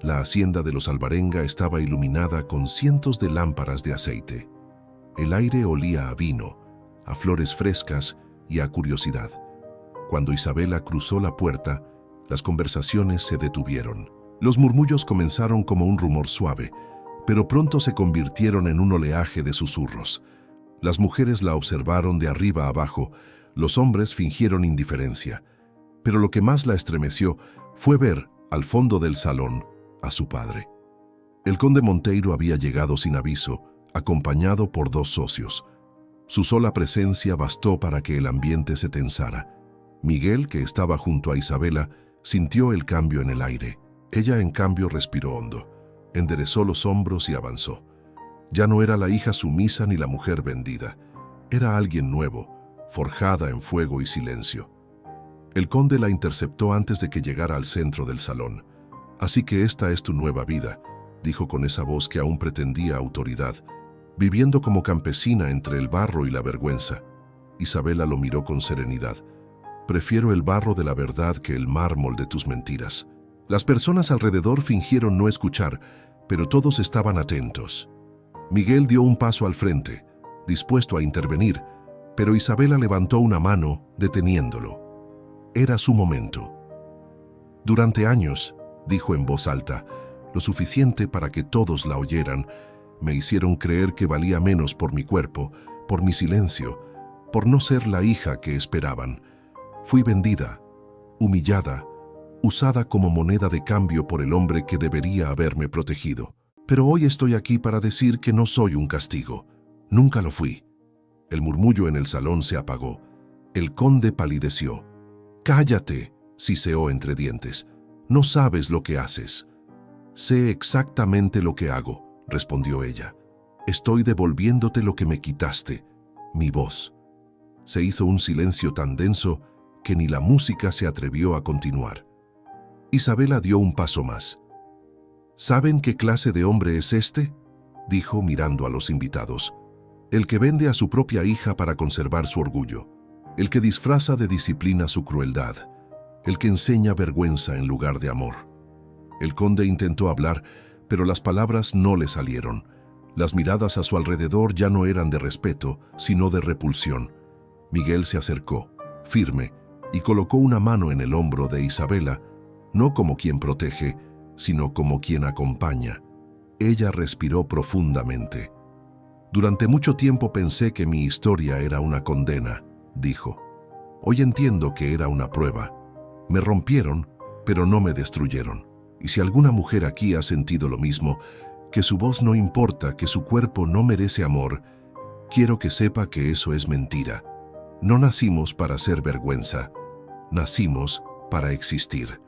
la hacienda de los Alvarenga estaba iluminada con cientos de lámparas de aceite. El aire olía a vino, a flores frescas y a curiosidad. Cuando Isabela cruzó la puerta, las conversaciones se detuvieron. Los murmullos comenzaron como un rumor suave, pero pronto se convirtieron en un oleaje de susurros. Las mujeres la observaron de arriba a abajo, los hombres fingieron indiferencia. Pero lo que más la estremeció fue ver, al fondo del salón, a su padre. El conde Monteiro había llegado sin aviso, acompañado por 2 socios. Su sola presencia bastó para que el ambiente se tensara. Miguel, que estaba junto a Isabela, sintió el cambio en el aire. Ella, en cambio, respiró hondo, enderezó los hombros y avanzó. Ya no era la hija sumisa ni la mujer vendida. Era alguien nuevo, forjada en fuego y silencio. El conde la interceptó antes de que llegara al centro del salón. «Así que esta es tu nueva vida», dijo con esa voz que aún pretendía autoridad, viviendo como campesina entre el barro y la vergüenza. Isabela lo miró con serenidad. «Prefiero el barro de la verdad que el mármol de tus mentiras». Las personas alrededor fingieron no escuchar, pero todos estaban atentos. Miguel dio un paso al frente, dispuesto a intervenir, pero Isabela levantó una mano, deteniéndolo. Era su momento. «Durante años», dijo en voz alta, lo suficiente para que todos la oyeran, «me hicieron creer que valía menos por mi cuerpo, por mi silencio, por no ser la hija que esperaban. Fui vendida, humillada, usada como moneda de cambio por el hombre que debería haberme protegido. Pero hoy estoy aquí para decir que no soy un castigo. Nunca lo fui». El murmullo en el salón se apagó. El conde palideció. «Cállate», siseó entre dientes. «No sabes lo que haces». «Sé exactamente lo que hago», respondió ella. «Estoy devolviéndote lo que me quitaste, mi voz». Se hizo un silencio tan denso que ni la música se atrevió a continuar. Isabela dio un paso más. «¿Saben qué clase de hombre es este?», dijo mirando a los invitados. «El que vende a su propia hija para conservar su orgullo. El que disfraza de disciplina su crueldad. El que enseña vergüenza en lugar de amor». El conde intentó hablar, pero las palabras no le salieron. Las miradas a su alrededor ya no eran de respeto, sino de repulsión. Miguel se acercó, firme, y colocó una mano en el hombro de Isabela, no como quien protege, sino como quien acompaña. Ella respiró profundamente. «Durante mucho tiempo pensé que mi historia era una condena», dijo. «Hoy entiendo que era una prueba. Me rompieron, pero no me destruyeron. Y si alguna mujer aquí ha sentido lo mismo, que su voz no importa, que su cuerpo no merece amor, quiero que sepa que eso es mentira. No nacimos para hacer vergüenza, nacimos para existir».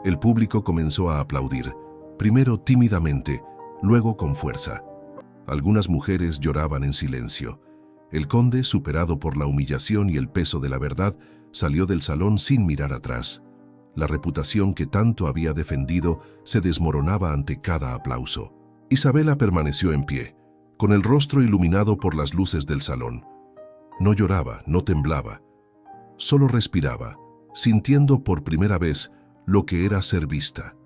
El público comenzó a aplaudir, primero tímidamente, luego con fuerza. Algunas mujeres lloraban en silencio. El conde, superado por la humillación y el peso de la verdad, salió del salón sin mirar atrás. La reputación que tanto había defendido se desmoronaba ante cada aplauso. Isabela permaneció en pie, con el rostro iluminado por las luces del salón. No lloraba, no temblaba. Solo respiraba, sintiendo por primera vez lo que era ser vista.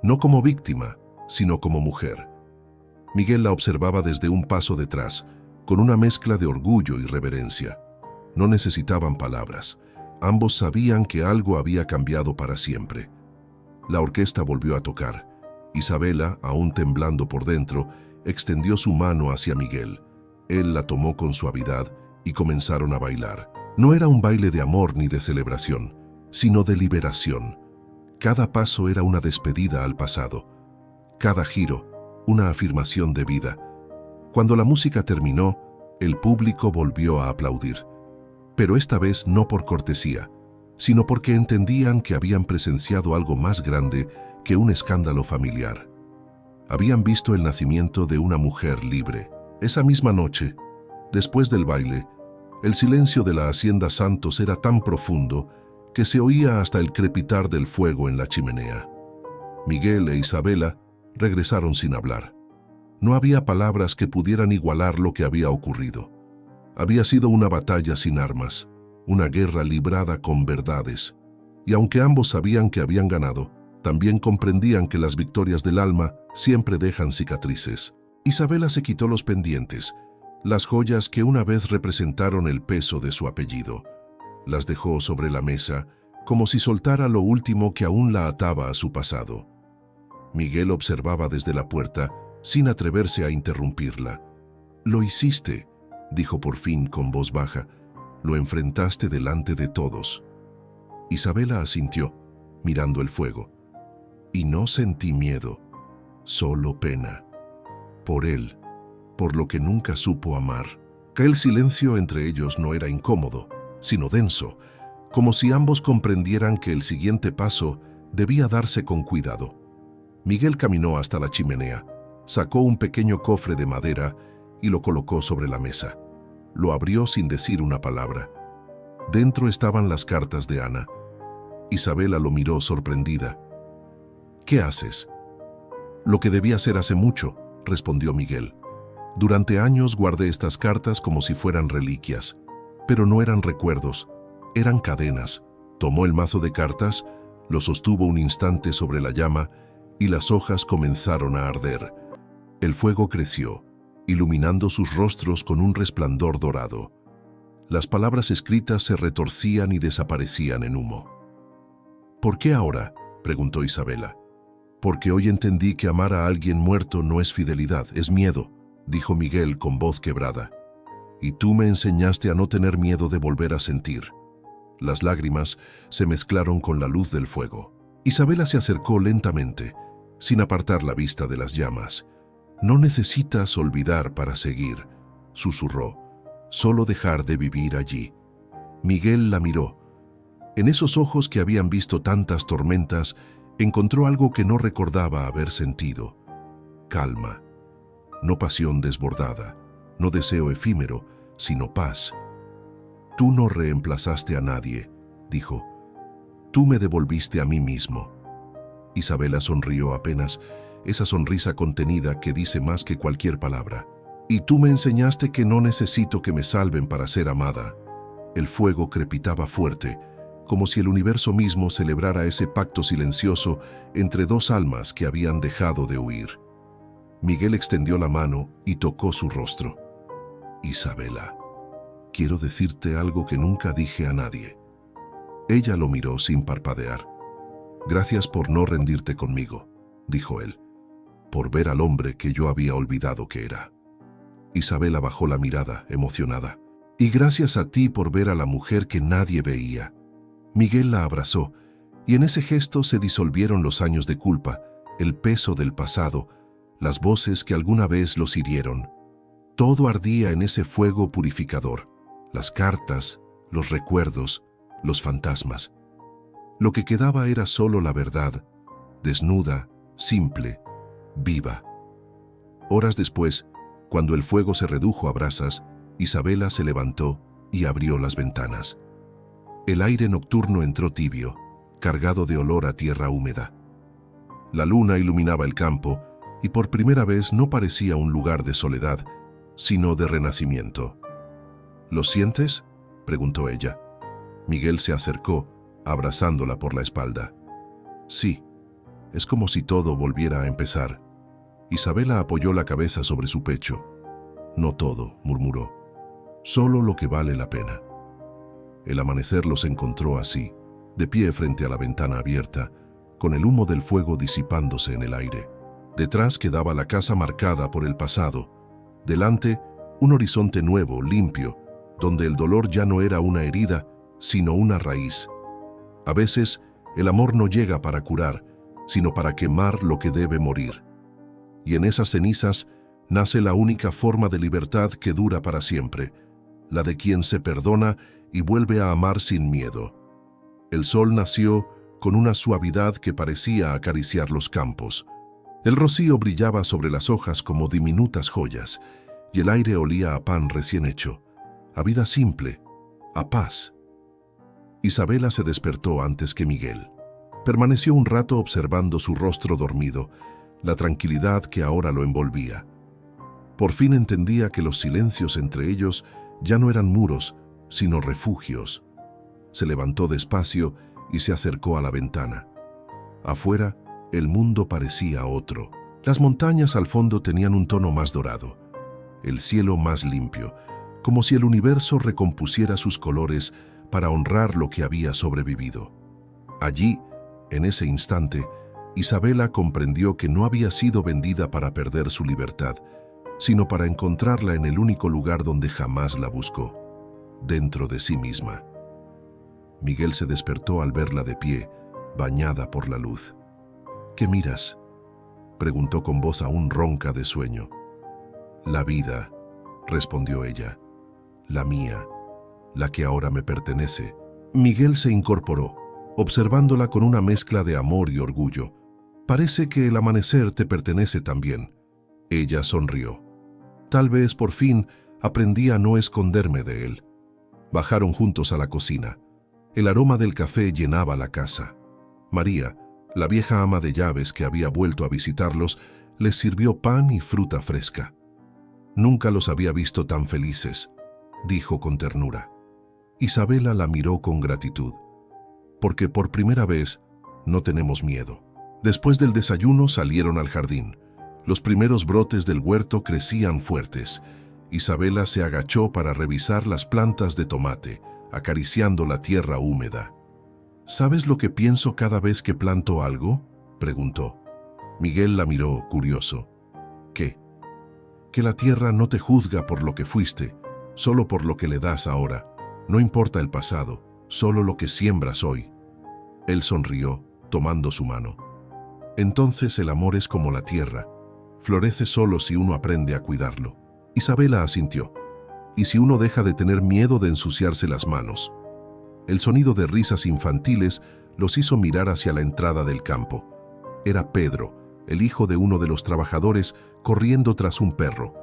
No como víctima, sino como mujer. Miguel la observaba desde un paso detrás, con una mezcla de orgullo y reverencia. No necesitaban palabras. Ambos sabían que algo había cambiado para siempre. La orquesta volvió a tocar. Isabela, aún temblando por dentro, extendió su mano hacia Miguel. Él la tomó con suavidad y comenzaron a bailar. No era un baile de amor ni de celebración, sino de liberación. Cada paso era una despedida al pasado. Cada giro, una afirmación de vida. Cuando la música terminó, el público volvió a aplaudir. Pero esta vez no por cortesía, sino porque entendían que habían presenciado algo más grande que un escándalo familiar. Habían visto el nacimiento de una mujer libre. Esa misma noche, después del baile, el silencio de la Hacienda Santos era tan profundo que se oía hasta el crepitar del fuego en la chimenea. Miguel e Isabela regresaron sin hablar. No había palabras que pudieran igualar lo que había ocurrido. Había sido una batalla sin armas, una guerra librada con verdades. Y aunque ambos sabían que habían ganado, también comprendían que las victorias del alma siempre dejan cicatrices. Isabela se quitó los pendientes, las joyas que una vez representaron el peso de su apellido. Las dejó sobre la mesa, como si soltara lo último que aún la ataba a su pasado. Miguel observaba desde la puerta, sin atreverse a interrumpirla. «Lo hiciste», dijo por fin con voz baja. «Lo enfrentaste delante de todos». Isabela asintió, mirando el fuego. y no sentí miedo, solo pena. Por él, por lo que nunca supo amar. Que el silencio entre ellos no era incómodo, sino denso, como si ambos comprendieran que el siguiente paso debía darse con cuidado. Miguel caminó hasta la chimenea, sacó un pequeño cofre de madera y lo colocó sobre la mesa. Lo abrió sin decir una palabra. Dentro estaban las cartas de Ana. Isabela lo miró sorprendida. «¿Qué haces?» «Lo que debía hacer hace mucho», respondió Miguel. «Durante años guardé estas cartas como si fueran reliquias, pero no eran recuerdos, eran cadenas». Tomó el mazo de cartas, lo sostuvo un instante sobre la llama y las hojas comenzaron a arder. El fuego creció, iluminando sus rostros con un resplandor dorado. Las palabras escritas se retorcían y desaparecían en humo. «¿Por qué ahora?», preguntó Isabela. «Porque hoy entendí que amar a alguien muerto no es fidelidad, es miedo», dijo Miguel con voz quebrada. «Y tú me enseñaste a no tener miedo de volver a sentir». Las lágrimas se mezclaron con la luz del fuego. Isabela se acercó lentamente, sin apartar la vista de las llamas. «No necesitas olvidar para seguir», susurró. «Solo dejar de vivir allí». Miguel la miró. En esos ojos que habían visto tantas tormentas, encontró algo que no recordaba haber sentido. Calma. No pasión desbordada, no deseo efímero, sino paz. «Tú no reemplazaste a nadie», dijo. «Tú me devolviste a mí mismo». Isabela sonrió apenas, esa sonrisa contenida que dice más que cualquier palabra. «Y tú me enseñaste que no necesito que me salven para ser amada». El fuego crepitaba fuerte, como si el universo mismo celebrara ese pacto silencioso entre dos almas que habían dejado de huir. Miguel extendió la mano y tocó su rostro. «Isabela, quiero decirte algo que nunca dije a nadie». Ella lo miró sin parpadear. «Gracias por no rendirte conmigo», dijo él, «por ver al hombre que yo había olvidado que era». Isabela bajó la mirada, emocionada. «Y gracias a ti por ver a la mujer que nadie veía». Miguel la abrazó, y en ese gesto se disolvieron los años de culpa, el peso del pasado, las voces que alguna vez los hirieron. Todo ardía en ese fuego purificador, las cartas, los recuerdos, los fantasmas. Lo que quedaba era solo la verdad, desnuda, simple, viva. Horas después, cuando el fuego se redujo a brasas, Isabela se levantó y abrió las ventanas. El aire nocturno entró tibio, cargado de olor a tierra húmeda. La luna iluminaba el campo y por primera vez no parecía un lugar de soledad, sino de renacimiento. «¿Lo sientes?», preguntó ella. Miguel se acercó, abrazándola por la espalda. «Sí, es como si todo volviera a empezar». Isabela apoyó la cabeza sobre su pecho. «No todo», murmuró. «Solo lo que vale la pena». El amanecer los encontró así, de pie frente a la ventana abierta, con el humo del fuego disipándose en el aire. Detrás quedaba la casa marcada por el pasado. Delante, un horizonte nuevo, limpio, donde el dolor ya no era una herida, sino una raíz. A veces, el amor no llega para curar, sino para quemar lo que debe morir. Y en esas cenizas nace la única forma de libertad que dura para siempre, la de quien se perdona y vuelve a amar sin miedo. El sol nació con una suavidad que parecía acariciar los campos. El rocío brillaba sobre las hojas como diminutas joyas, y el aire olía a pan recién hecho, a vida simple, a paz. Isabela se despertó antes que Miguel. Permaneció un rato observando su rostro dormido, la tranquilidad que ahora lo envolvía. Por fin entendía que los silencios entre ellos ya no eran muros, sino refugios. Se levantó despacio y se acercó a la ventana. Afuera, el mundo parecía otro. Las montañas al fondo tenían un tono más dorado, el cielo más limpio, como si el universo recompusiera sus colores para honrar lo que había sobrevivido. Allí, en ese instante, Isabela comprendió que no había sido vendida para perder su libertad, sino para encontrarla en el único lugar donde jamás la buscó, dentro de sí misma. Miguel se despertó al verla de pie, bañada por la luz. ¿Qué miras?, preguntó con voz aún ronca de sueño. La vida, respondió ella, la mía, la que ahora me pertenece. Miguel se incorporó, observándola con una mezcla de amor y orgullo. Parece que el amanecer te pertenece también. Ella sonrió. Tal vez por fin aprendí a no esconderme de él. Bajaron juntos a la cocina. El aroma del café llenaba la casa. María, la vieja ama de llaves que había vuelto a visitarlos, les sirvió pan y fruta fresca. Nunca los había visto tan felices, dijo con ternura. Isabela la miró con gratitud, porque por primera vez no tenemos miedo. Después del desayuno salieron al jardín. Los primeros brotes del huerto crecían fuertes. Isabela se agachó para revisar las plantas de tomate, acariciando la tierra húmeda. ¿Sabes lo que pienso cada vez que planto algo?, preguntó. Miguel la miró, curioso. ¿Qué? Que la tierra no te juzga por lo que fuiste, solo por lo que le das ahora. No importa el pasado, solo lo que siembras hoy. Él sonrió, tomando su mano. Entonces el amor es como la tierra. Florece solo si uno aprende a cuidarlo. Isabela asintió. Y si uno deja de tener miedo de ensuciarse las manos. El sonido de risas infantiles los hizo mirar hacia la entrada del campo. Era Pedro, el hijo de uno de los trabajadores, corriendo tras un perro.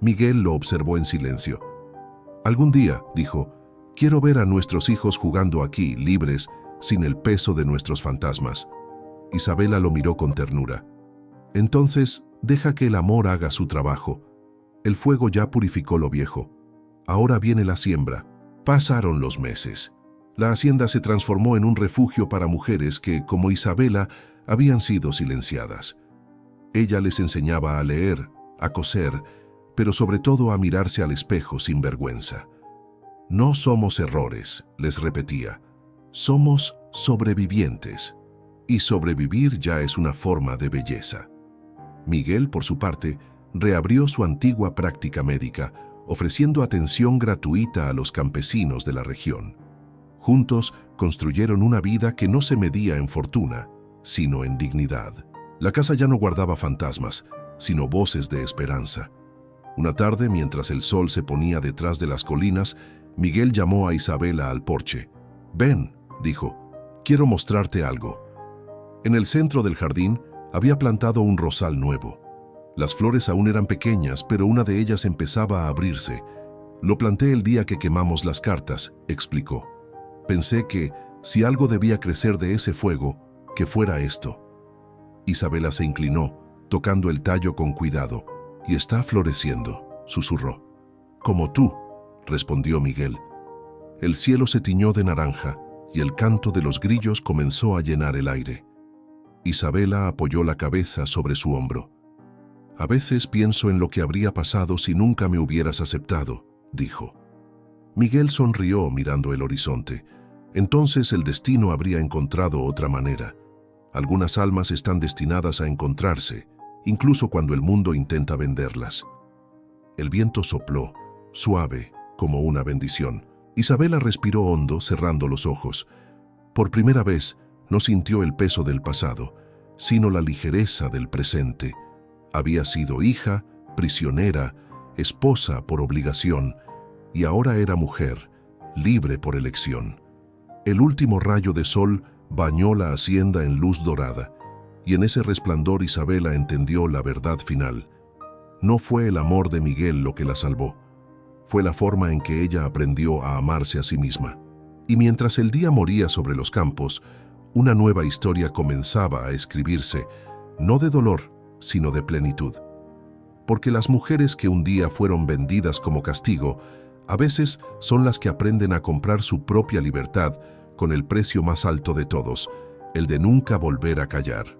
Miguel lo observó en silencio. Algún día, dijo, quiero ver a nuestros hijos jugando aquí, libres, sin el peso de nuestros fantasmas. Isabela lo miró con ternura. Entonces, deja que el amor haga su trabajo. El fuego ya purificó lo viejo. Ahora viene la siembra. Pasaron los meses. La hacienda se transformó en un refugio para mujeres que, como Isabela, habían sido silenciadas. Ella les enseñaba a leer, a coser, pero sobre todo a mirarse al espejo sin vergüenza. No somos errores, les repetía. Somos sobrevivientes. Y sobrevivir ya es una forma de belleza. Miguel, por su parte, reabrió su antigua práctica médica, ofreciendo atención gratuita a los campesinos de la región. Juntos construyeron una vida que no se medía en fortuna, sino en dignidad. La casa ya no guardaba fantasmas, sino voces de esperanza. Una tarde, mientras el sol se ponía detrás de las colinas, Miguel llamó a Isabela al porche. «Ven», dijo, «quiero mostrarte algo». En el centro del jardín había plantado un rosal nuevo. Las flores aún eran pequeñas, pero una de ellas empezaba a abrirse. «Lo planté el día que quemamos las cartas», explicó. «Pensé que, si algo debía crecer de ese fuego, que fuera esto». Isabela se inclinó, tocando el tallo con cuidado. «Y está floreciendo», susurró. «Como tú», respondió Miguel. El cielo se tiñó de naranja y el canto de los grillos comenzó a llenar el aire. Isabela apoyó la cabeza sobre su hombro. «A veces pienso en lo que habría pasado si nunca me hubieras aceptado», dijo. Miguel sonrió mirando el horizonte. Entonces el destino habría encontrado otra manera. Algunas almas están destinadas a encontrarse, incluso cuando el mundo intenta venderlas. El viento sopló, suave, como una bendición. Isabela respiró hondo, cerrando los ojos. Por primera vez, no sintió el peso del pasado, sino la ligereza del presente. Había sido hija, prisionera, esposa por obligación, y ahora era mujer, libre por elección. El último rayo de sol bañó la hacienda en luz dorada, y en ese resplandor Isabela entendió la verdad final. No fue el amor de Miguel lo que la salvó, fue la forma en que ella aprendió a amarse a sí misma. Y mientras el día moría sobre los campos, una nueva historia comenzaba a escribirse, no de dolor, sino de plenitud. Porque las mujeres que un día fueron vendidas como castigo, a veces son las que aprenden a comprar su propia libertad con el precio más alto de todos, el de nunca volver a callar.